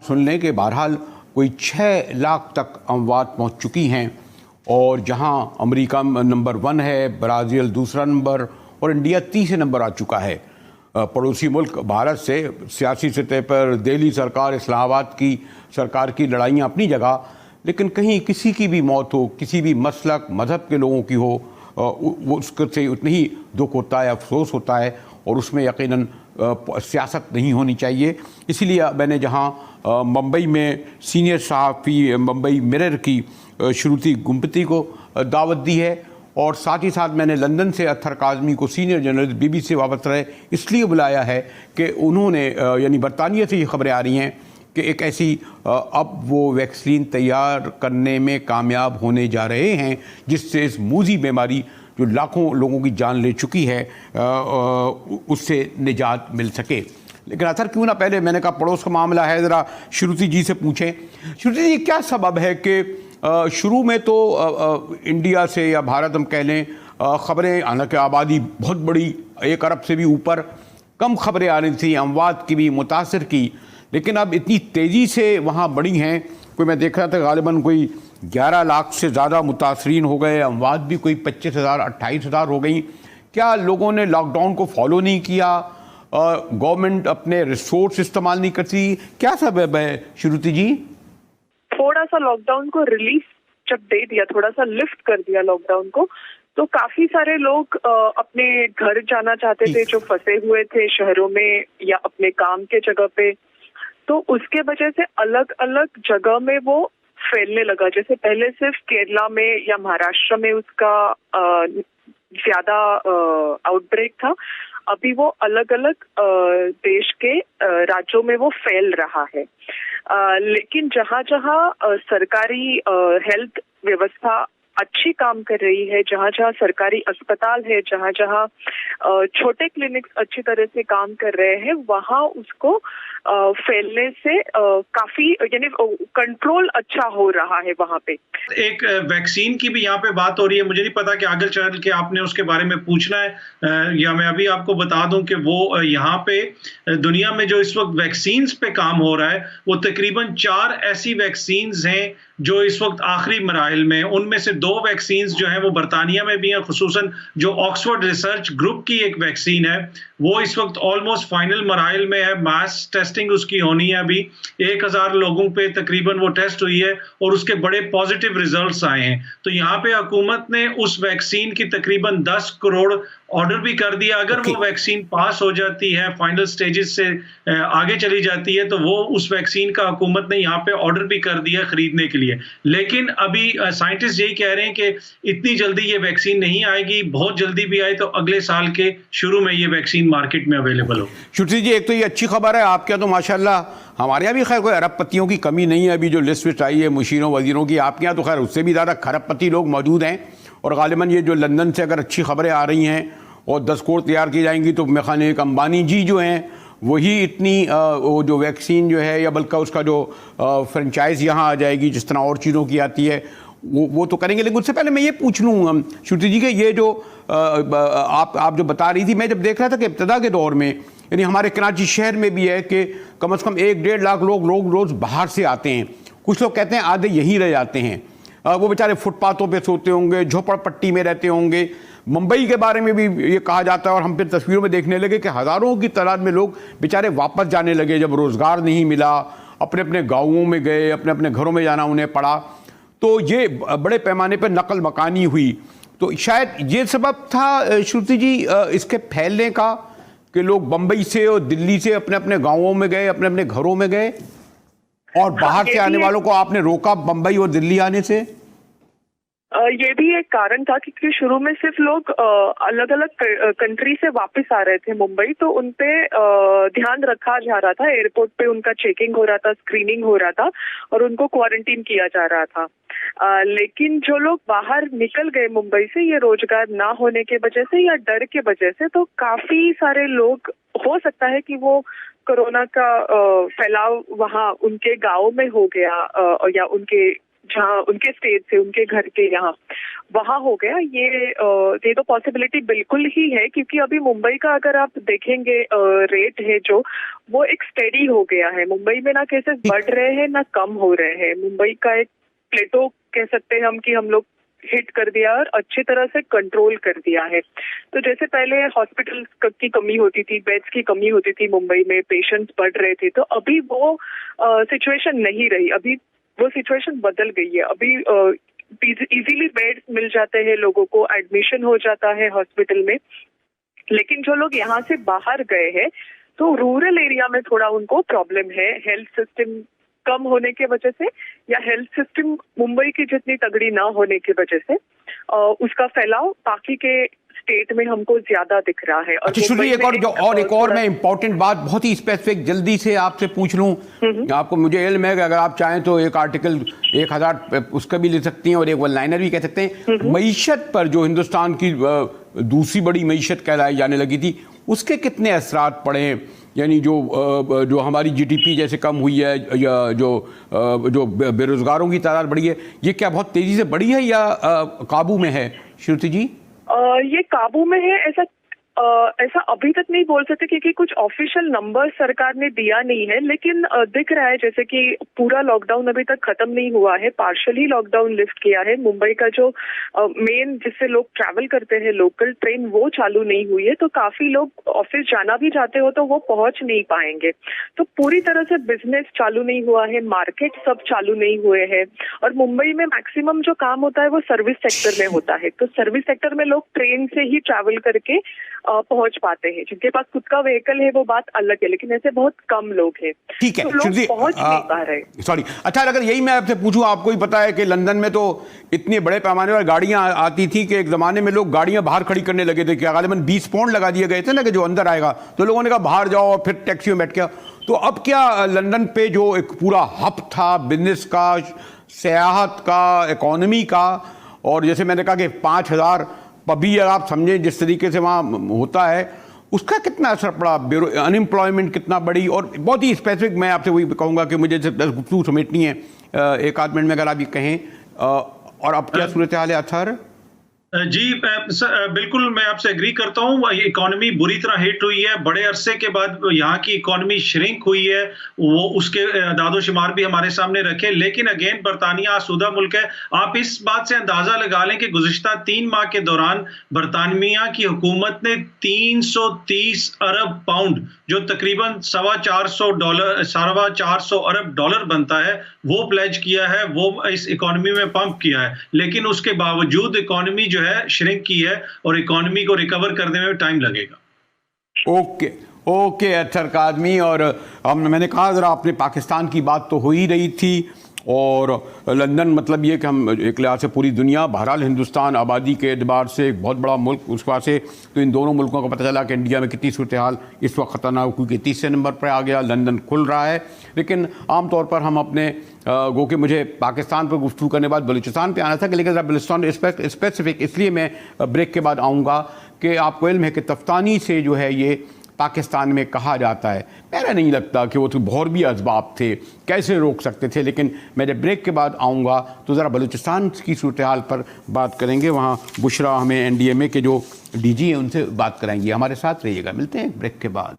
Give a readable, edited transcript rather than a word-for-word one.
सुन लें कि बहरहाल कोई 6 लाख तक अमवात पहुंच चुकी हैं और जहां अमेरिका नंबर 1 है, ब्राज़ील दूसरा नंबर और इंडिया तीसरे नंबर आ चुका है। पड़ोसी मुल्क भारत से सियासी सतह पर दिल्ली सरकार, इस्लामाबाद की सरकार की लड़ाइयाँ अपनी जगह, लेकिन कहीं किसी की भी मौत हो, किसी भी मसलक मज़हब के लोगों की हो, वो उससे उतना ही दुख होता है, अफसोस होता है और उसमें यकीनन सियासत नहीं होनी चाहिए। इसीलिए मैंने जहाँ मुंबई में सीनियर सहाफ़ी मुंबई मिरर की श्रुति गुम्पति को दावत दी है और साथ ही साथ मैंने लंदन से अत्तर काज़मी को सीनियर जर्नलिस्ट BBC से वापस रहे इसलिए बुलाया है कि उन्होंने यानी बरतानिया से ये खबरें आ रही हैं कि एक ऐसी अब वो वैक्सीन तैयार करने में कामयाब होने जा रहे हैं जिससे इस मूजी बीमारी जो लाखों लोगों की जान ले चुकी है उससे निजात मिल सके। लेकिन अतर क्यों ना पहले मैंने कहा पड़ोस का मामला है, ज़रा श्रुति जी से पूछें। श्रुति जी, क्या सबब है कि शुरू में तो इंडिया से या भारत हम कह लें ख़बरें, हालांकि आबादी बहुत बड़ी 1 अरब से भी ऊपर, कम खबरें आ रही थी अमवात की भी, मुतासर की, लेकिन अब इतनी तेज़ी से वहाँ बढ़ी हैं। कोई मैं देख रहा था गालिबन कोई 11 लाख से ज़्यादा मुतासरीन हो गए, अमवात भी कोई 25,000 28,000 हो गई। क्या लोगों ने लॉकडाउन को फॉलो नहीं किया? गवर्नमेंट अपने रिसोर्स इस्तेमाल नहीं करती? क्या सबब है श्रुति जी? थोड़ा सा लॉकडाउन को रिलीफ जब दे दिया, थोड़ा सा लिफ्ट कर दिया लॉकडाउन को, तो काफी सारे लोग अपने घर जाना चाहते थे जो फंसे हुए थे शहरों में या अपने काम के जगह पे। तो उसके वजह से अलग अलग जगह में वो फैलने लगा। जैसे पहले सिर्फ केरला में या महाराष्ट्र में उसका ज्यादा आउटब्रेक था, अभी वो अलग अलग देश के राज्यों में वो फैल रहा है। लेकिन जहाँ जहाँ सरकारी हेल्थ व्यवस्था अच्छी काम कर रही है, जहाँ जहाँ सरकारी अस्पताल है, जहाँ जहाँ छोटे क्लिनिक्स अच्छी तरह से काम कर रहे हैं, वहाँ उसको फैलने से काफी यानी कंट्रोल अच्छा हो रहा है वहाँ पे। एक वैक्सीन की भी यहाँ पे बात हो रही है। मुझे नहीं पता कि आगे चल के आपने उसके बारे में पूछना है या मैं अभी आपको बता दूं कि वो यहाँ पे दुनिया में जो इस वक्त वैक्सीन्स पे काम हो रहा है वो तकरीबन 4 ऐसी वैक्सीन्स हैं जो इस वक्त आखिरी मराहिल में। उनमें से 2 वैक्सीन्स जो हैं वो बरतानिया में भी हैं, खुसूसन जो ऑक्सफोर्ड रिसर्च ग्रुप की एक वैक्सीन है वो इस वक्त ऑलमोस्ट फाइनल मराहिल में है। मास टेस्टिंग उसकी होनी है। अभी 1000 लोगों पे तकरीबन वो टेस्ट हुई है और उसके बड़े पॉजिटिव रिजल्ट्स आए हैं। तो यहाँ पे हुकूमत ने उस वैक्सीन की तकरीबन 10 करोड़ ऑर्डर भी कर दिया। अगर वो वैक्सीन पास हो जाती है, फाइनल स्टेजेस से आगे चली जाती है, तो वो उस वैक्सीन का हुकूमत ने यहाँ पे ऑर्डर भी कर दिया खरीदने के लिए। लेकिन अभी साइंटिस्ट यही कह रहे हैं कि इतनी जल्दी ये वैक्सीन नहीं आएगी, बहुत जल्दी भी आए तो अगले साल के शुरू में ये वैक्सीन मार्केट में अवेलेबल हो। श्रुति जी, एक तो ये अच्छी खबर है आपके यहाँ, तो माशाल्लाह हमारे यहाँ भी खैर कोई अरबपतियों की कमी नहीं है। अभी जो लिस्ट आई है मुशीरों वजीरों की, आपके यहाँ तो खैर उससे भी ज़्यादा खरबपति लोग मौजूद हैं और गालिबन ये जो लंदन से अगर अच्छी खबरें आ रही हैं और 10 करोड़ तैयार की जाएंगी तो मेरे ख्याल एक अंबानी जी जो हैं वही इतनी वो जो वैक्सीन जो है या बल्कि उसका जो फ्रेंचाइज यहाँ आ जाएगी जिस तरह और चीज़ों की आती है वो तो करेंगे। लेकिन उससे पहले मैं ये पूछ लूँ श्रुति जी के ये जो आप जो बता रही थी, मैं जब देख रहा था कि इब्तदा के दौर में यानी हमारे कराची शहर में भी है कि कम से कम 1-1.5 लाख लोग रोज़ बाहर से आते हैं। कुछ लोग कहते हैं आधे यहीं रह जाते हैं, वो बेचारे फुटपाथों पे सोते होंगे, झोपड़पट्टी में रहते होंगे। मुंबई के बारे में भी ये कहा जाता है और हम फिर तस्वीरों में देखने लगे कि हज़ारों की तादाद में लोग बेचारे वापस जाने लगे जब रोज़गार नहीं मिला, अपने अपने गाँवों में गए, अपने अपने घरों में जाना उन्हें पड़ा। तो ये बड़े पैमाने पर नकल मकानी हुई। तो शायद ये सबब था श्रुति जी इसके फैलने का कि लोग बम्बई से और दिल्ली से अपने अपने गाँवों में गए, अपने अपने घरों में गए और बाहर से आने वालों को आपने रोका बम्बई और दिल्ली आने से। ये भी एक कारण था क्योंकि शुरू में सिर्फ लोग अलग अलग कंट्री से वापस आ रहे थे मुंबई, तो उनपे ध्यान रखा जा रहा था। एयरपोर्ट पे उनका चेकिंग हो रहा था, स्क्रीनिंग हो रहा था और उनको क्वारंटीन किया जा रहा था। लेकिन जो लोग बाहर निकल गए मुंबई से, ये रोजगार ना होने के वजह से या डर के वजह से, तो काफी सारे लोग हो सकता है कि वो कोरोना का फैलाव वहाँ उनके गाँव में हो गया या उनके जहाँ उनके स्टेट से, उनके घर के यहाँ, वहाँ हो गया। ये तो पॉसिबिलिटी बिल्कुल ही है, क्योंकि अभी मुंबई का अगर आप देखेंगे रेट है जो, वो एक स्टेडी हो गया है। मुंबई में ना केसेस बढ़ रहे हैं ना कम हो रहे हैं। मुंबई का एक प्लेटो कह सकते हैं हम कि हम लोग हिट कर दिया और अच्छी तरह से कंट्रोल कर दिया है। तो जैसे पहले हॉस्पिटल्स की कमी होती थी, बेड्स की कमी होती थी मुंबई में, पेशेंट्स बढ़ रहे थे, तो अभी वो सिचुएशन नहीं रही। अभी वो सिचुएशन बदल गई है। अभी इजीली बेड्स मिल जाते हैं लोगों को, एडमिशन हो जाता है हॉस्पिटल में। लेकिन जो लोग यहाँ से बाहर गए हैं, तो रूरल एरिया में थोड़ा उनको प्रॉब्लम है, हेल्थ सिस्टम कम होने के वजह से, या हेल्थ सिस्टम मुंबई की जितनी तगड़ी ना होने की वजह से उसका फैलाव बाकी के स्टेट में हमको ज्यादा दिख रहा है। और अच्छा श्रुति, एक और मैं इंपॉर्टेंट बात बहुत ही स्पेसिफिक जल्दी से आपसे पूछ लूं। आपको, मुझे इल्म है कि अगर आप चाहें तो एक आर्टिकल 1000 उसका भी ले सकती हैं और एक वन लाइनर भी कह सकते हैं। मईशत पर, जो हिंदुस्तान की दूसरी बड़ी मईशत कहलाई जाने लगी थी, उसके कितने असरात पड़े हैं? यानी जो हमारी जीडीपी जैसे कम हुई है, या जो बेरोजगारों की तादाद बढ़ी है, ये क्या बहुत तेजी से बढ़ी है या काबू में है श्रुति जी? ये काबू में है, ऐसा अभी तक नहीं बोल सकते, क्योंकि कुछ ऑफिशियल नंबर सरकार ने दिया नहीं है। लेकिन दिख रहा है जैसे कि पूरा लॉकडाउन अभी तक खत्म नहीं हुआ है, पार्शियली लॉकडाउन लिफ्ट किया है। मुंबई का जो मेन जिससे लोग ट्रैवल करते हैं, लोकल ट्रेन, वो चालू नहीं हुई है। तो काफी लोग ऑफिस जाना भी चाहते हो तो वो पहुंच नहीं पाएंगे। तो पूरी तरह से बिजनेस चालू नहीं हुआ है, मार्केट सब चालू नहीं हुए हैं। और मुंबई में मैक्सिमम जो काम होता है वो सर्विस सेक्टर में होता है। तो सर्विस सेक्टर में लोग ट्रेन से ही ट्रैवल करके पहुंच पाते हैं। जिनके पास खुद का व्हीकल है वो बात अलग है, लेकिन ऐसे बहुत कम लोग हैं। ठीक है, तो लोग पहुंच नहीं पा रहे। सॉरी, अच्छा, अगर यही मैं आपसे पूछूं, आपको ही पता है कि लंदन में तो इतने बड़े पैमाने पर गाड़ियां आती थी कि एक जमाने में लोग गाड़ियां बाहर खड़ी करने लगे थे, कि गालिबन 20 पाउंड लगा दिए गए थे ना कि जो अंदर आएगा, तो लोगों ने कहा बाहर जाओ और फिर टैक्सी में बैठ के। तो अब क्या लंदन पे जो एक पूरा हब था बिजनेस का, सियाहत का, इकोनॉमी का, और जैसे मैंने कहा कि 5000 पबी, अगर आप समझें जिस तरीके से वहाँ होता है, उसका कितना असर पड़ा? अनएम्प्लॉयमेंट कितना बढ़ी? और बहुत ही स्पेसिफिक मैं आपसे वही कहूँगा कि मुझे गुफ्तगू समेटनी है एक आध मिनट में, अगर आप ये कहें, और अब क्या सूरत हाल है अथर? जी बिल्कुल, मैं आपसे एग्री करता हूँ। इकोनॉमी बुरी तरह हिट हुई है। बड़े अरसे के बाद यहाँ की इकोनॉमी श्रिंक हुई है, वो उसके दादोशुमार भी हमारे सामने रखे। लेकिन अगेन बरतानिया आसूदा मुल्क है। आप इस बात से अंदाजा लगा लें कि गुज़िश्ता 3 माह के दौरान बरतानिया की हुकूमत ने 330 अरब पाउंड, जो तकरीबन $450 अरब डॉलर बनता है, वो प्लेज किया है, वो इस इकोनॉमी में पंप किया है। लेकिन उसके बावजूद इकोनॉमी जो है श्रिंक की है, और इकोनॉमी को रिकवर करने में टाइम लगेगा। ओके अथर कादमी। और मैंने कहा जरा, आपने पाकिस्तान की बात तो हो ही रही थी, और लंदन मतलब ये कि हम एक लिहाज से पूरी दुनिया, बहरहाल हिंदुस्तान आबादी के एतबार से एक बहुत बड़ा मुल्क, उस पास से तो इन दोनों मुल्कों को पता चला कि इंडिया में कितनी सूरत हाल इस वक्त ख़तरनाक, क्योंकि 30 नंबर पर आ गया, लंदन खुल रहा है। लेकिन आमतौर पर हम अपने गो कि मुझे पाकिस्तान पर गुफ्तगू करने बाद बलूचिस्तान पर आना था, लेकिन बलूचिस्तान स्पेसिफिक इसलिए मैं ब्रेक के बाद आऊँगा कि आपको इल्म है कि तफ्तानी से जो है ये पाकिस्तान में कहा जाता है। मेरा नहीं लगता कि वो तो और भी असबाब थे, कैसे रोक सकते थे। लेकिन मैं जब ब्रेक के बाद आऊँगा तो ज़रा बलूचिस्तान की सूरत हाल पर बात करेंगे। वहाँ बुशरा हमें NDMA के जो DG हैं उनसे बात कराएंगी। हमारे साथ रहिएगा, मिलते हैं ब्रेक के बाद।